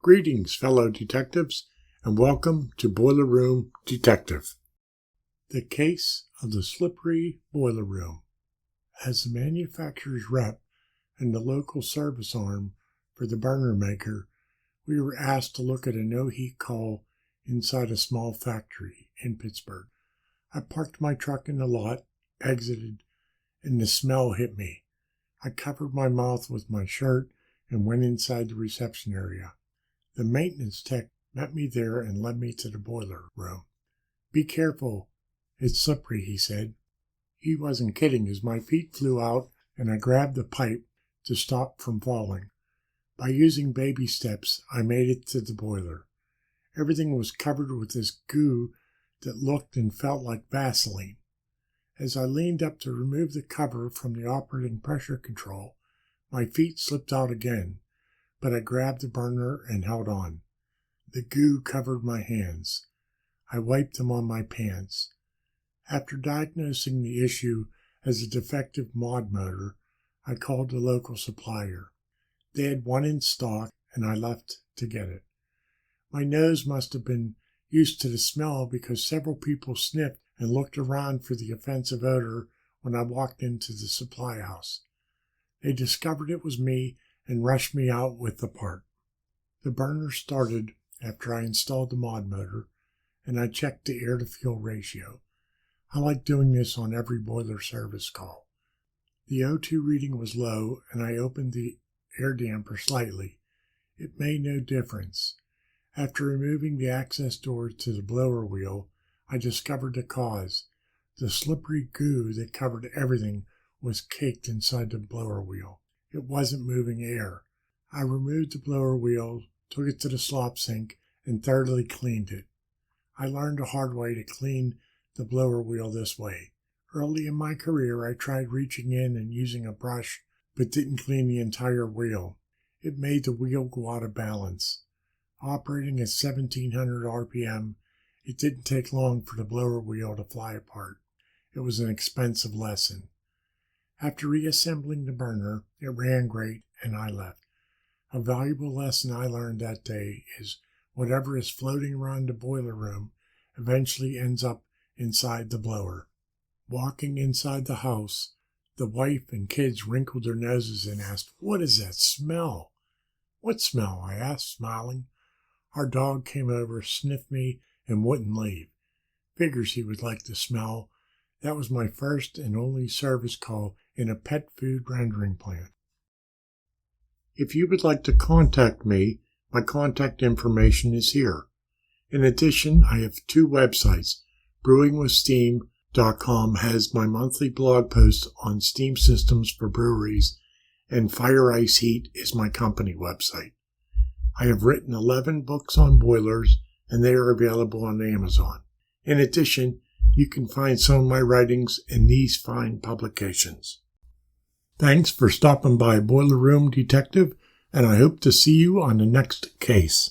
Greetings, fellow detectives, and welcome to Boiler Room Detective. The case of the slippery boiler room. As the manufacturer's rep and the local service arm for the burner maker, we were asked to look at a no-heat call inside a small factory in Pittsburgh. I parked my truck in the lot, exited, and the smell hit me. I covered my mouth with my shirt and went inside the reception area. The maintenance tech met me there and led me to the boiler room. "Be careful, it's slippery," he said. He wasn't kidding as my feet flew out and I grabbed the pipe to stop from falling. By using baby steps, I made it to the boiler. Everything was covered with this goo that looked and felt like Vaseline. As I leaned up to remove the cover from the operating pressure control, my feet slipped out again, but I grabbed the burner and held on. The goo covered my hands. I wiped them on my pants. After diagnosing the issue as a defective mod motor, I called the local supplier. They had one in stock, and I left to get it. My nose must have been used to the smell because several people sniffed and looked around for the offensive odor when I walked into the supply house. They discovered it was me and rushed me out with the part. The burner started after I installed the mod motor, and I checked the air-to-fuel ratio. I like doing this on every boiler service call. The O2 reading was low, and I opened the air damper slightly. It made no difference. After removing the access door to the blower wheel, I discovered the cause. The slippery goo that covered everything was caked inside the blower wheel. It wasn't moving air. I removed the blower wheel, took it to the slop sink, and thoroughly cleaned it. I learned the hard way to clean the blower wheel this way. Early in my career, I tried reaching in and using a brush, but didn't clean the entire wheel. It made the wheel go out of balance. Operating at 1700 RPM, it didn't take long for the blower wheel to fly apart. It was an expensive lesson. After reassembling the burner, it ran great, and I left. A valuable lesson I learned that day is whatever is floating around the boiler room eventually ends up inside the blower. Walking inside the house, the wife and kids wrinkled their noses and asked, "What is that smell?" "What smell?" I asked, smiling. Our dog came over, sniffed me, and wouldn't leave. Figures he would like the smell. That was my first and only service call in a pet food rendering plant. If you would like to contact me, my contact information is here. In addition, I have two websites. BrewingWithSteam.com has my monthly blog posts on steam systems for breweries, and Fire Ice Heat is my company website. I have written 11 books on boilers, and they are available on Amazon. In addition, you can find some of my writings in these fine publications. Thanks for stopping by Boiler Room Detective, and I hope to see you on the next case.